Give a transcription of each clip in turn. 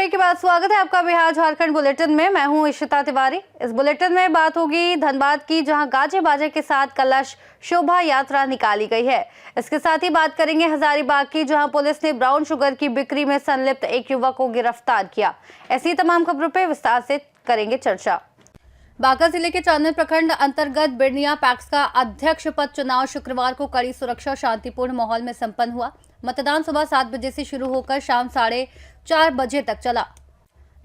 Break के बाद स्वागत है आपका बिहार झारखंड बुलेटिन में। मैं हूं इशिता तिवारी। इस बुलेटिन में बात होगी धनबाद की, जहां गाजे बाजे के साथ कलश शोभा यात्रा निकाली गई है। इसके साथ ही बात करेंगे हजारीबाग की, जहां पुलिस ने ब्राउन शुगर की बिक्री में संलिप्त एक युवक को गिरफ्तार किया। ऐसी तमाम खबरों पर विस्तार से करेंगे चर्चा। बांका जिले के चांदन प्रखंड अंतर्गत बिरनिया पैक्स का अध्यक्ष पद चुनाव शुक्रवार को कड़ी सुरक्षा और शांतिपूर्ण माहौल में संपन्न हुआ। मतदान सुबह 7 बजे से शुरू होकर शाम 4:30 बजे तक चला,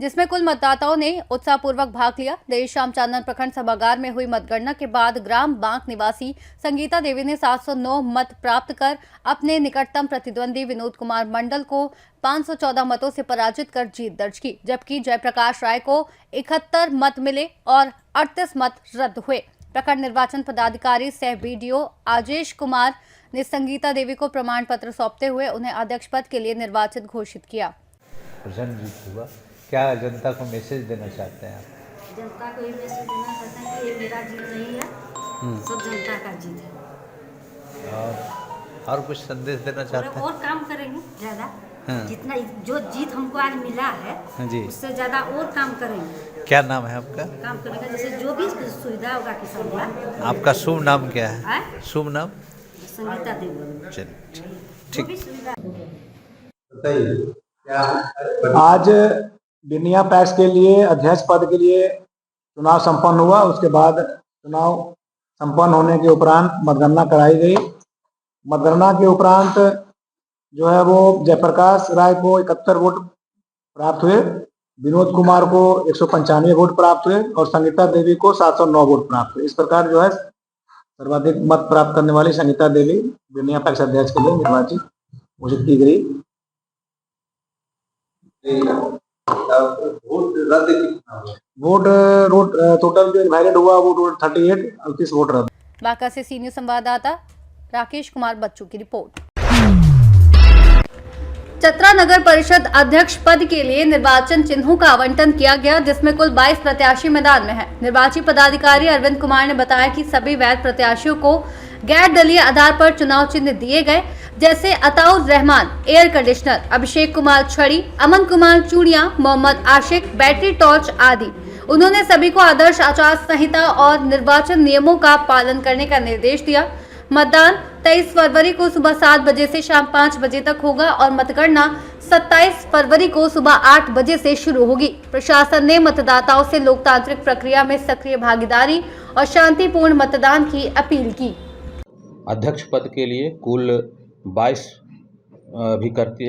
जिसमें कुल मतदाताओं ने उत्साहपूर्वक भाग लिया। देर शाम चांदन प्रखंड सभागार में हुई मतगणना के बाद ग्राम बांक निवासी संगीता देवी ने 709 मत प्राप्त कर अपने निकटतम प्रतिद्वंदी विनोद कुमार मंडल को 514 मतों से पराजित कर जीत दर्ज की, जबकि जयप्रकाश राय को 71 मत मिले और 38 मत रद्द हुए। प्रखंड निर्वाचन पदाधिकारी सह बीडीओ आजेश कुमार ने संगीता देवी को प्रमाण पत्र सौंपते हुए उन्हें अध्यक्ष पद के लिए निर्वाचित घोषित किया। प्रसन्न जीत हुआ। क्या जनता को मैसेज देना चाहते हैं आप? जनता को ये मैसेज देना चाहते हैं कि ये मेरा जीत नहीं है, सब जनता का जीत है। और कुछ संदेश देना चाहते हैं? और काम करेंगे ज़्यादा। हाँ। जितना जो जीत हमको आज मिला है जी, उससे ज़्यादा और काम करेंगे। क्या नाम है आपका? काम करेंगे, जैसे जो भी सुविधा होगा किसान का। आपका शुभ नाम क्या है? शुभ नाम संगीता देवी। चलिए जो भी सुविधा आज बिरनिया पैक्स के लिए अध्यक्ष पद के लिए चुनाव संपन्न हुआ। उसके बाद चुनाव संपन्न होने के उपरांत मतगणना कराई गई। मतगणना के उपरांत जो है वो जयप्रकाश राय को 71 वोट प्राप्त हुए, विनोद कुमार को 195 वोट प्राप्त हुए और संगीता देवी को 709 वोट प्राप्त हुए। इस प्रकार जो है सर्वाधिक मत प्राप्त करने वाली संगीता देवी बिरनिया पैक्स अध्यक्ष के लिए निर्वाचित घोषित की गई। वोट टोटल जो इनवैलिड हुआ वो 38 वोट रद्द। बांका से सीनियर संवाददाता राकेश कुमार बच्चू की रिपोर्ट। चतरा नगर परिषद अध्यक्ष पद के लिए निर्वाचन चिन्हों का आवंटन किया गया, जिसमें कुल 22 प्रत्याशी मैदान में हैं। निर्वाची पदाधिकारी अरविंद कुमार ने बताया कि सभी वैध प्रत्याशियों को गैर दलीय आधार पर चुनाव चिन्ह दिए गए, जैसे अताउर रहमान एयर कंडीशनर, अभिषेक कुमार छड़ी, अमन कुमार चूड़िया, मोहम्मद आशिक बैटरी टॉर्च आदि। उन्होंने सभी को आदर्श आचार संहिता और निर्वाचन नियमों का पालन करने का निर्देश दिया। मतदान 23 फरवरी को सुबह 7 बजे से शाम 5 बजे तक होगा और मतगणना 27 फरवरी को सुबह 8 बजे से शुरू होगी। प्रशासन ने मतदाताओं से लोकतांत्रिक प्रक्रिया में सक्रिय भागीदारी और शांतिपूर्ण मतदान की अपील की। अध्यक्ष पद के लिए कुल 22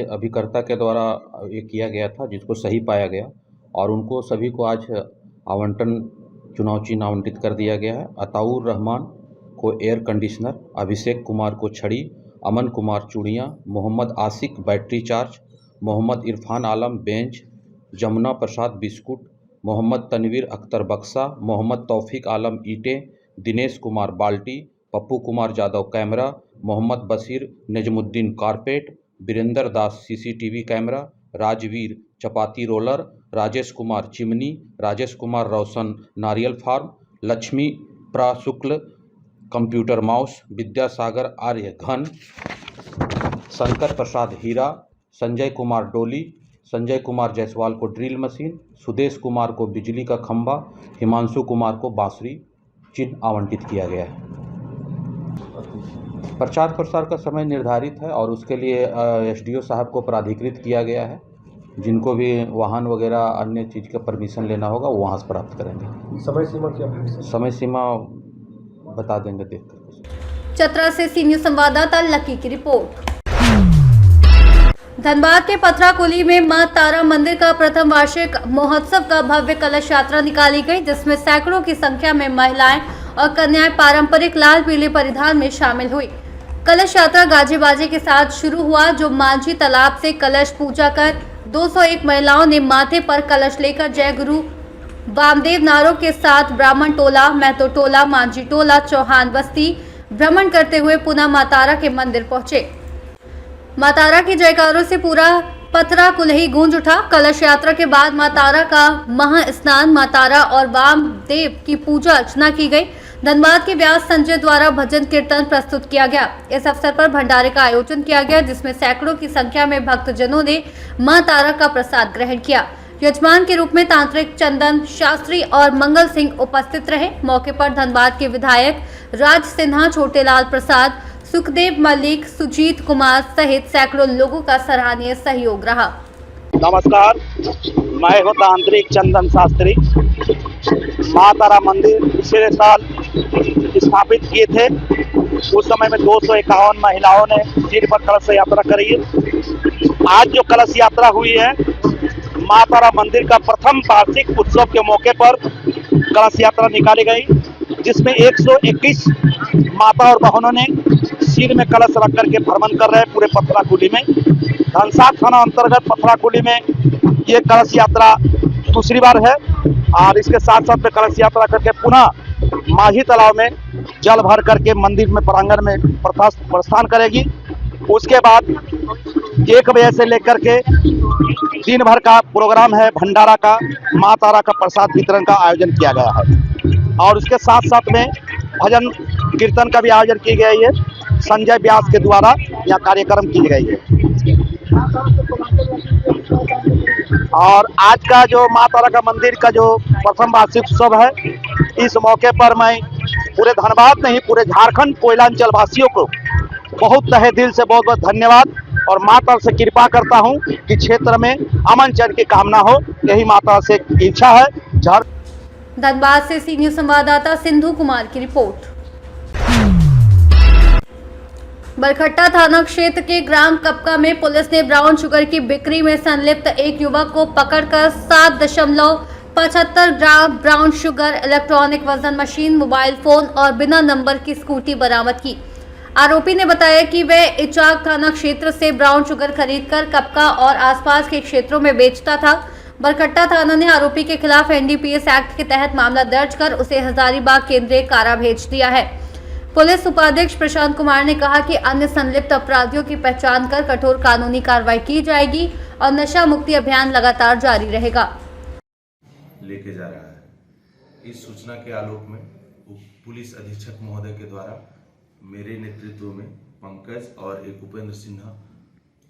अभिकर्ता के द्वारा ये किया गया था, जिसको सही पाया गया और उनको सभी को आज चुनाव चिन्ह आवंटित कर दिया गया है। अताउर रहमान को एयर कंडीशनर, अभिषेक कुमार को छड़ी, अमन कुमार चूड़ियाँ, Mohammad Ashiq battery charge, Mohammad Irfan Alam bench, Jamuna Prasad biscuit, Mohammad Tanveer Akhtar बक्सा, मोहम्मद तौफीक आलम ईंटें, दिनेश कुमार बाल्टी, Pappu Kumar Yadav camera, Mohammad Bashir Najmuddin carpet, Birendra Das CCTV camera, Rajveer चपाती रोलर, राजेश कुमार चिमनी, राजेश कुमार रोशन नारियल फार्म, लक्ष्मी प्राशुक्ल कंप्यूटर माउस, विद्यासागर आर्य घन, शंकर प्रसाद हीरा, संजय कुमार डोली, संजय कुमार जायसवाल को ड्रिल मशीन, सुदेश कुमार को बिजली का खंभा, हिमांशु कुमार को बांसुरी चिन्ह आवंटित किया गया है। प्रचार प्रसार का समय निर्धारित है और उसके लिए एसडीओ साहब को प्राधिकृत किया गया है। जिनको भी वाहन वगैरह अन्य चीज़ का परमिशन लेना होगा वो वहाँ से प्राप्त करेंगे। समय सीमा क्या है? समय सीमा बता देंगे देख कर। चतरा से सीनियर संवाददाता लकी की रिपोर्ट। धनबाद के पथराकुली में मां तारा मंदिर का प्रथम वार्षिक महोत्सव का भव्य कलश यात्रा निकाली गई, जिसमें सैकड़ों की संख्या में महिलाएं और कन्याएं पारंपरिक लाल पीले परिधान में शामिल हुई। कलश यात्रा गाजे बाजे के साथ शुरू हुआ, जो मांझी तालाब से कलश पूजा कर 201 महिलाओं ने माथे पर कलश लेकर जय गुरु वामदेव नारों के साथ ब्राह्मण टोला, महतो टोला, मांझी टोला, चौहान बस्ती भ्रमण करते हुए पुनः मां तारा के मंदिर पहुंचे। मां तारा की जयकारों से पूरा पथरा कुलही गूंज उठा। कलश यात्रा के बाद मां तारा का महास्नान, मां तारा और वामदेव की पूजा अर्चना की गई। धनबाद के व्यास संजय द्वारा भजन कीर्तन प्रस्तुत किया गया। इस अवसर पर भंडारे का आयोजन किया गया, जिसमें सैकड़ों की संख्या में भक्तजनों ने मां तारा का प्रसाद ग्रहण किया। यजमान के रूप में तांत्रिक चंदन शास्त्री और मंगल सिंह उपस्थित रहे। मौके पर धनबाद के विधायक राज सिन्हा, छोटेलाल प्रसाद, सुखदेव मलिक, सुजीत कुमार सहित सैकड़ों लोगों का सराहनीय सहयोग रहा। नमस्कार, मैं हूँ तांत्रिक चंदन शास्त्री। माँ तारा मंदिर पिछले साल स्थापित किए थे। उस समय में 251 महिलाओं ने सिर पर कलश यात्रा करी है। आज जो कलश यात्रा हुई है, माँ तारा मंदिर का प्रथम वार्षिक उत्सव के मौके पर कलश यात्रा निकाली गई, जिसमें 121 माता और बहनों ने सिर में कलश रख करके भ्रमण कर रहे हैं पूरे पथराकुली में। धनसाद थाना अंतर्गत पथराकुली में ये कलश यात्रा दूसरी बार है और इसके साथ साथ में कलश यात्रा करके पुनः माही तालाब में जल भर करके मंदिर में प्रांगण में प्रस्थान करेगी। उसके बाद 1 बजे से लेकर के दिन भर का प्रोग्राम है भंडारा का, माँ तारा का प्रसाद वितरण का आयोजन किया गया है और उसके साथ साथ में भजन कीर्तन का भी आयोजन की गई है। संजय व्यास के द्वारा यहाँ कार्यक्रम किए गए हैं और आज का जो माँ तारा का मंदिर का जो प्रथम वार्षिक उत्सव है, इस मौके पर मैं पूरे धनबाद नहीं पूरे झारखंड कोयलांचल वासियों को बहुत तहे दिल से बहुत बहुत धन्यवाद और माता से कृपा करता हूं कि क्षेत्र में अमन चैन की कामना हो, यही माता से इच्छा है। धनबाद से सी न्यूज संवाददाता सिंधु कुमार की रिपोर्ट। बरकट्टा थाना क्षेत्र के ग्राम कपका में पुलिस ने ब्राउन शुगर की बिक्री में संलिप्त एक युवक को पकड़कर 7.75 ग्राम ब्राउन शुगर, इलेक्ट्रॉनिक वजन मशीन, मोबाइल फोन और बिना नंबर की स्कूटी बरामद की। आरोपी ने बताया कि वह इचाक थाना क्षेत्र से ब्राउन शुगर खरीदकर कपका और आसपास के क्षेत्रों में बेचता था। बरकट्टा थाना ने आरोपी के खिलाफ एनडीपीएस एक्ट के तहत मामला दर्ज कर उसे हजारीबाग केंद्रीय कारा भेज दिया है। पुलिस उपाधीक्षक प्रशांत कुमार ने कहा कि अन्य संलिप्त अपराधियों की पहचान कर कठोर कानूनी कार्रवाई की जाएगी और नशा मुक्ति अभियान लगातार जारी रहेगा। लेके जा रहा है। इस सूचना के आलोक में पुलिस अधीक्षक महोदय के द्वारा मेरे नेतृत्व में पंकज और एक उपेंद्र सिन्हा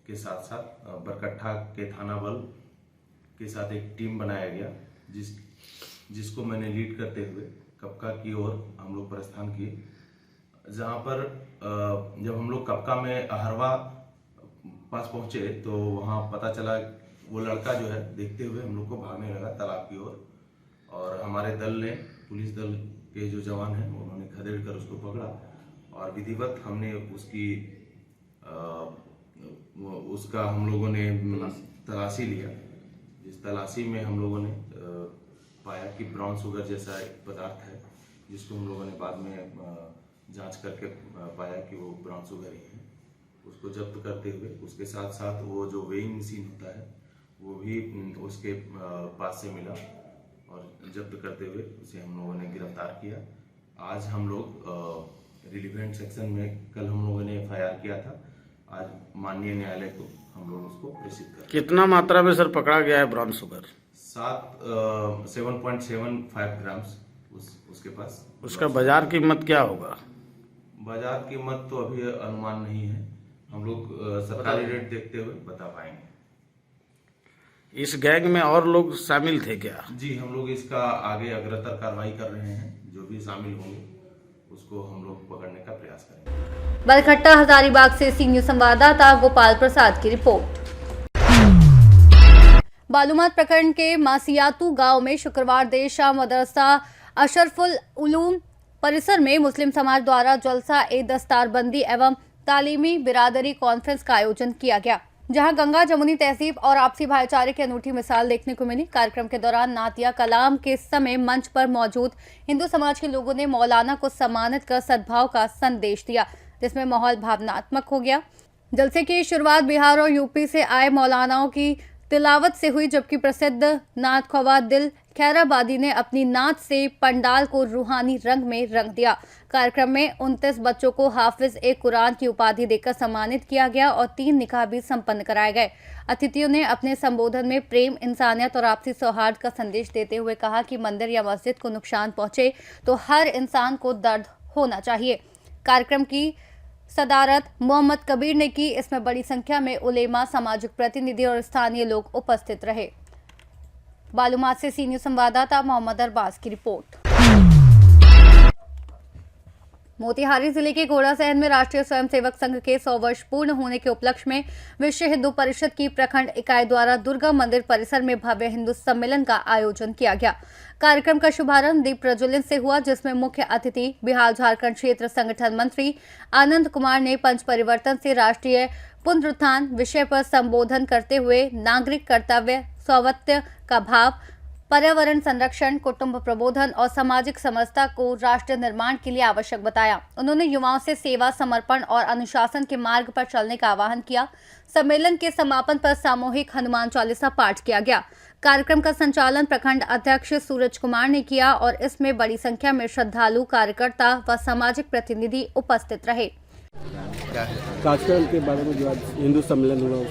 के साथ साथ बरकट्टा के थाना बल के साथ एक टीम बनाया गया, जिसको मैंने लीड करते हुए कपका की ओर हम लोग प्रस्थान किए। जहाँ पर जब हम लोग कपका में अहरवा पास पहुँचे तो वहाँ पता चला वो लड़का जो है देखते हुए हम लोग को भागने लगा तालाब की ओर और हमारे दल ने, पुलिस दल के जो जवान हैं उन्होंने खदेड़ कर उसको पकड़ा और विधिवत हमने उसका हम लोगों ने तलाशी लिया। जिस तलाशी में हम लोगों ने पाया कि ब्राउन शुगर जैसा एक पदार्थ है, जिसको हम लोगों ने बाद में जांच करके पाया कि वो ब्राउन शुगर ही है। उसको जब्त करते हुए उसके साथ साथ वो जो वेइंग मशीन होता है वो भी उसके पास से मिला और जब्त करते हुए उसे हम लोगों ने गिरफ्तार किया। आज हम लोग रिलीवेंट सेक्शन में कल हम लोगों ने FIR किया था, आज माननीय न्यायालय को हम लोग उसको प्रेषित कर। कितना मात्रा में सर पकड़ा गया है ब्राउन शुगर? 7.75 ग्राम्स उसके पास। उसका बाजार कीमत क्या होगा? बाजार कीमत तो अभी अनुमान नहीं है, हम लोग सरकारी रेट देखते हुए बता पाएंगे। इस गैंग में और लोग शामिल थे क्या? जी, हम लोग इसका आगे अग्रतर कार्रवाई कर रहे हैं, जो भी शामिल होंगे उसको हम लोग पकड़ने का प्रयास करेंगे। बरकट्टा हजारीबाग से सी न्यूज संवाददाता गोपाल प्रसाद की रिपोर्ट। बालूमाथ प्रखंड के मासियातू गांव में शुक्रवार देर शाम मदरसा अशरफुल उलूम परिसर में मुस्लिम समाज द्वारा जलसा ए दस्तारबंदी एवं तालीमी बिरादरी कॉन्फ्रेंस का आयोजन किया गया, जहां गंगा जमुनी तहजीब और आपसी भाईचारे की अनूठी मिसाल देखने को मिली। कार्यक्रम के दौरान नातिया कलाम के समय मंच पर मौजूद हिंदू समाज के लोगों ने मौलाना को सम्मानित कर सद्भाव का संदेश दिया, जिसमें माहौल भावनात्मक हो गया। जलसे की शुरुआत बिहार और यूपी से आए मौलानाओं की तिलावत से हुई, जबकि प्रसिद्ध नात ख्वाजा दिल खैराबादी ने अपनी नात से पंडाल को रूहानी रंग में रंग दिया। कार्यक्रम में 29 बच्चों को हाफिज ए कुरान की उपाधि देकर सम्मानित किया गया और 3 निकाह भी संपन्न कराए गए। अतिथियों ने अपने संबोधन में प्रेम, इंसानियत और आपसी सौहार्द का संदेश देते हुए कहा कि मंदिर या मस्जिद को नुकसान पहुंचे तो हर इंसान को दर्द होना चाहिए। कार्यक्रम की सदारत मोहम्मद कबीर ने की। इसमें बड़ी संख्या में उलेमा, सामाजिक प्रतिनिधि और स्थानीय लोग उपस्थित रहे। बालूमाथ से सी न्यूज संवाददाता मोहम्मद अरबाज की रिपोर्ट। मोतिहारी जिले के घोड़ासहन में राष्ट्रीय स्वयंसेवक संघ के 100 वर्ष पूर्ण होने के उपलक्ष्य में विश्व हिंदू परिषद की प्रखंड इकाई द्वारा दुर्गा मंदिर परिसर में भव्य हिंदू सम्मेलन का आयोजन किया गया। कार्यक्रम का शुभारंभ दीप प्रज्वलन से हुआ, जिसमें मुख्य अतिथि बिहार झारखंड क्षेत्र संगठन मंत्री आनंद कुमार ने पंच परिवर्तन से राष्ट्रीय पुनरुत्थान विषय पर संबोधन करते हुए नागरिक कर्तव्य, स्वामित्व का भाव, पर्यावरण संरक्षण, कुटुंब प्रबोधन और सामाजिक समरसता को राष्ट्र निर्माण के लिए आवश्यक बताया। उन्होंने युवाओं से सेवा, समर्पण और अनुशासन के मार्ग पर चलने का आह्वान किया। सम्मेलन के समापन पर सामूहिक हनुमान चालीसा पाठ किया गया। कार्यक्रम का संचालन प्रखंड अध्यक्ष सूरज कुमार ने किया और इसमें बड़ी संख्या में श्रद्धालु, कार्यकर्ता व सामाजिक प्रतिनिधि उपस्थित रहे। कार्यक्रम के बारे में जो आज हिंदू सम्मेलन हुआ,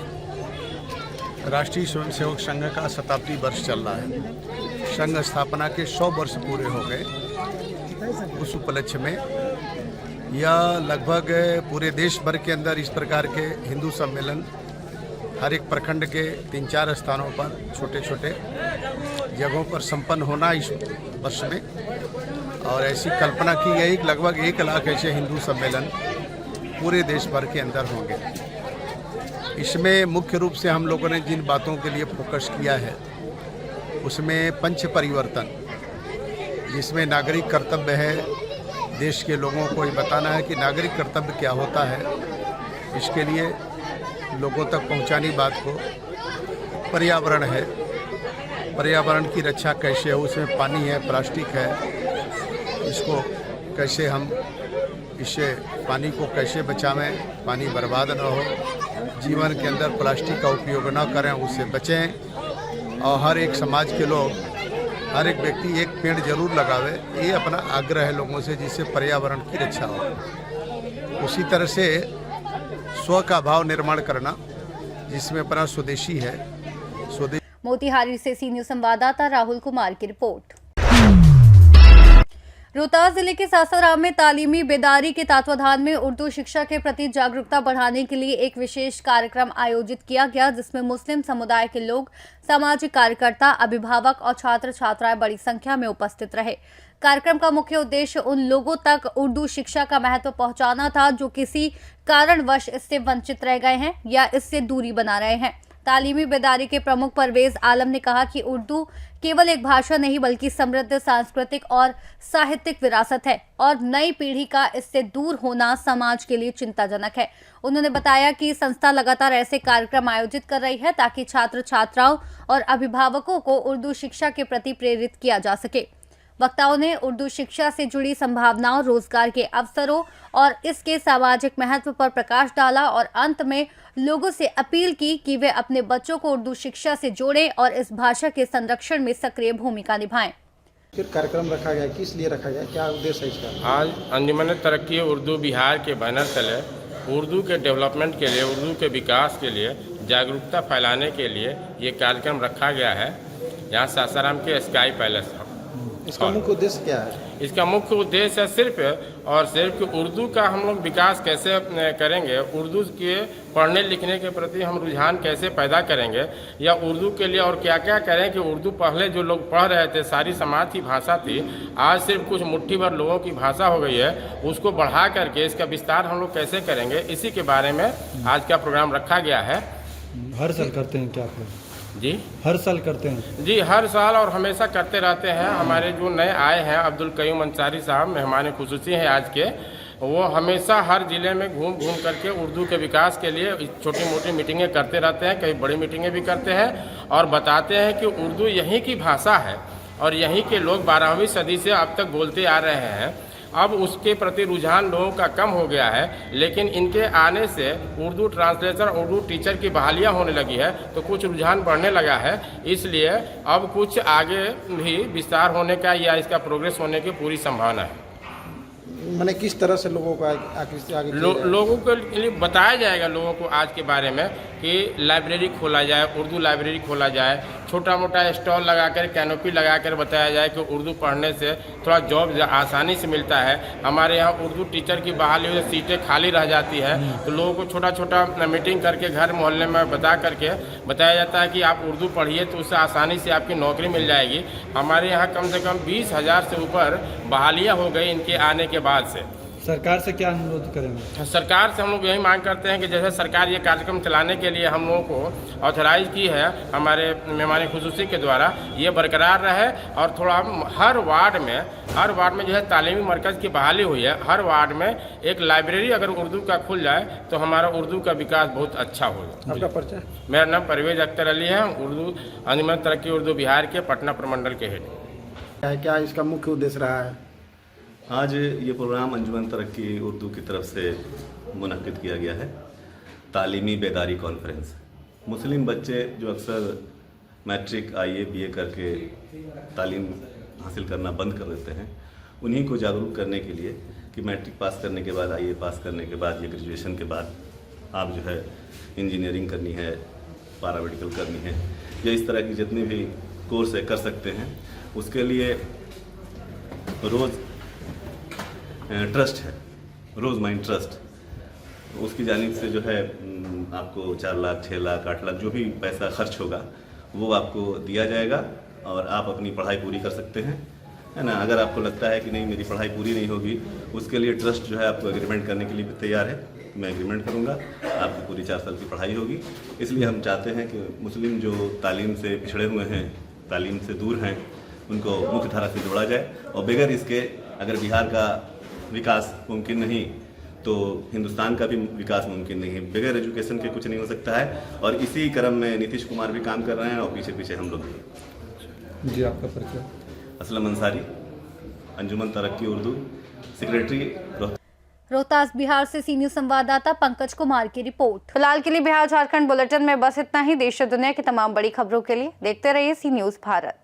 राष्ट्रीय स्वयंसेवक संघ का शताब्दी वर्ष चल रहा है। संघ स्थापना के 100 वर्ष पूरे हो गए। उस उपलक्ष्य में यह लगभग पूरे देश भर के अंदर इस प्रकार के हिंदू सम्मेलन हर एक प्रखंड के 3-4 स्थानों पर छोटे छोटे जगहों पर संपन्न होना इस वर्ष में, और ऐसी कल्पना की गई कि लगभग 1 लाख ऐसे हिंदू सम्मेलन पूरे देश भर के अंदर होंगे। इसमें मुख्य रूप से हम लोगों ने जिन बातों के लिए फोकस किया है उसमें पंच परिवर्तन, जिसमें नागरिक कर्तव्य है। देश के लोगों को ये बताना है कि नागरिक कर्तव्य क्या होता है, इसके लिए लोगों तक पहुंचानी बात को। पर्यावरण है, पर्यावरण की रक्षा कैसे हो, उसमें पानी है, प्लास्टिक है, इसको कैसे हम इससे पानी को कैसे बचावें, पानी बर्बाद न हो, जीवन के अंदर प्लास्टिक का उपयोग न करें, उससे बचें, और हर एक समाज के लोग, हर एक व्यक्ति एक पेड़ जरूर लगावे, ये अपना आग्रह है लोगों से, जिससे पर्यावरण की रक्षा हो। उसी तरह से स्व का भाव निर्माण करना, जिसमें अपना स्वदेशी है। मोतिहारी से सी न्यूज संवाददाता राहुल कुमार की रिपोर्ट। रोहतास जिले के सासाराम में तालीमी बेदारी के तत्वाधान में उर्दू शिक्षा के प्रति जागरूकता बढ़ाने के लिए एक विशेष कार्यक्रम आयोजित किया गया, जिसमें मुस्लिम समुदाय के लोग, सामाजिक कार्यकर्ता, अभिभावक और छात्र छात्राएं बड़ी संख्या में उपस्थित रहे। कार्यक्रम का मुख्य उद्देश्य उन लोगों तक उर्दू शिक्षा का महत्व पहुंचाना था जो किसी कारणवश इससे वंचित रह गए हैं या इससे दूरी बना रहे हैं। तालीमी बेदारी के प्रमुख परवेज आलम ने कहा कि उर्दू केवल एक भाषा नहीं बल्कि समृद्ध सांस्कृतिक और साहित्यिक विरासत है और नई पीढ़ी का इससे दूर होना समाज के लिए चिंताजनक है। उन्होंने बताया कि संस्था लगातार ऐसे कार्यक्रम आयोजित कर रही है ताकि छात्र छात्राओं और अभिभावकों को उर्दू शिक्षा के प्रति प्रेरित किया जा सके। वक्ताओं ने उर्दू शिक्षा से जुड़ी संभावनाओं, रोजगार के अवसरों और इसके सामाजिक महत्व पर प्रकाश डाला और अंत में लोगों से अपील की कि वे अपने बच्चों को उर्दू शिक्षा से जोड़ें और इस भाषा के संरक्षण में सक्रिय भूमिका निभाएं। फिर कार्यक्रम रखा गया, किस लिए रखा गया, क्या उद्देश्य है इसका? आज अंजुमन तरक्की उर्दू बिहार के बैनर तले उर्दू के डेवलपमेंट के लिए, उर्दू के विकास के लिए, जागरूकता फैलाने के लिए ये कार्यक्रम रखा गया है। यहाँ सासाराम के स्काई पैलेस। इसका मुख्य उद्देश्य क्या है? इसका मुख्य उद्देश्य है सिर्फ और सिर्फ कि उर्दू का हम लोग विकास कैसे करेंगे, उर्दू के पढ़ने लिखने के प्रति हम रुझान कैसे पैदा करेंगे, या उर्दू के लिए और क्या क्या करें कि उर्दू पहले जो लोग पढ़ रहे थे सारी समाज की भाषा थी, आज सिर्फ कुछ मुट्ठी भर लोगों की भाषा हो गई है, उसको बढ़ा करके इसका विस्तार हम लोग कैसे करेंगे, इसी के बारे में आज का प्रोग्राम रखा गया है। हर साल करते हैं क्या फिर? जी हर साल करते हैं? जी हर साल और हमेशा करते रहते हैं। हमारे जो नए आए हैं अब्दुल कयूम अंसारी साहब मेहमान खुसूसी हैं आज के, वो हमेशा हर ज़िले में घूम करके उर्दू के विकास के लिए छोटी मोटी मीटिंगें करते रहते हैं, कई बड़ी मीटिंगें भी करते हैं और बताते हैं कि उर्दू यहीं की भाषा है और यहीं के लोग 12वीं सदी से अब तक बोलते आ रहे हैं। अब उसके प्रति रुझान लोगों का कम हो गया है, लेकिन इनके आने से उर्दू ट्रांसलेटर, उर्दू टीचर की बहालियां होने लगी है तो कुछ रुझान बढ़ने लगा है। इसलिए अब कुछ आगे भी विस्तार होने का या इसका प्रोग्रेस होने की पूरी संभावना है। मैंने किस तरह से लोगों को आगे लोगों के लिए बताया जाएगा लोगों को आज के बारे में कि लाइब्रेरी खोला जाए, उर्दू लाइब्रेरी खोला जाए, छोटा मोटा स्टॉल लगाकर कैनोपी लगाकर बताया जाए कि उर्दू पढ़ने से थोड़ा जॉब आसानी से मिलता है। हमारे यहाँ उर्दू टीचर की बहाली हुई सीटें खाली रह जाती है, तो लोगों को छोटा छोटा मीटिंग करके घर मोहल्ले में बता करके बताया जाता है कि आप उर्दू पढ़िए तो उससे आसानी से आपकी नौकरी मिल जाएगी। हमारे यहाँ कम से कम 20,000 से ऊपर बहालियाँ हो गई इनके आने के बाद से। सरकार से क्या अनुरोध करेंगे? सरकार से हम लोग यही मांग करते हैं कि जैसे सरकार ये कार्यक्रम चलाने के लिए हम लोगों को ऑथराइज की है हमारे मेहमान खुसूसी के द्वारा, ये बरकरार रहे और थोड़ा हर वार्ड में जो है तालीमी मरकज़ की बहाली हुई है। हर वार्ड में एक लाइब्रेरी अगर उर्दू का खुल जाए तो हमारा उर्दू का विकास बहुत अच्छा होगा। आपका परिचय? मेरा नाम परवेज़ अख्तर अली है, उर्दू अंजुमन तरक्की उर्दू बिहार के पटना प्रमंडल के हेड। क्या इसका मुख्य उद्देश्य रहा है? आज ये प्रोग्राम अंजुमन तरक्की उर्दू की तरफ से मुनक्किद किया गया है। तालीमी बेदारी कॉन्फ्रेंस। मुस्लिम बच्चे जो अक्सर मैट्रिक IAA BA करके तालीम हासिल करना बंद कर देते हैं, उन्हीं को जागरूक करने के लिए कि मैट्रिक पास करने के बाद IAA पास करने के बाद या ग्रेजुएशन के बाद आप जो है इंजीनियरिंग करनी है, पैरामेडिकल करनी है या इस तरह की जितने भी कोर्स है कर सकते हैं। उसके लिए रोज़ ट्रस्ट है, रोज़ माइंड ट्रस्ट, उसकी जानिब से जो है आपको 4 लाख 6 लाख 8 लाख जो भी पैसा खर्च होगा वो आपको दिया जाएगा और आप अपनी पढ़ाई पूरी कर सकते हैं, है ना। अगर आपको लगता है कि नहीं मेरी पढ़ाई पूरी नहीं होगी, उसके लिए ट्रस्ट जो है आपको एग्रीमेंट करने के लिए भी तैयार है। मैं एग्रीमेंट करूंगा, आपकी पूरी 4 साल की पढ़ाई होगी। इसलिए हम चाहते हैं कि मुस्लिम जो तालीम से पिछड़े हुए हैं, तालीम से दूर हैं, उनको मुख्य धारा से जोड़ा जाए और बगैर इसके अगर बिहार का विकास मुमकिन नहीं तो हिंदुस्तान का भी विकास मुमकिन नहीं है। बगैर एजुकेशन के कुछ नहीं हो सकता है और इसी क्रम में नीतीश कुमार भी काम कर रहे हैं और पीछे पीछे हम लोग भी। जी, आपका परिचय? असलम अंसारी, अंजुमन तरक्की उर्दू सेक्रेटरी, रोहतास बिहार से सी न्यूज संवाददाता पंकज कुमार की रिपोर्ट। फिलहाल के लिए बिहार झारखंड बुलेटिन में बस इतना ही। देश और दुनिया की तमाम बड़ी खबरों के लिए देखते रहिए सी न्यूज भारत।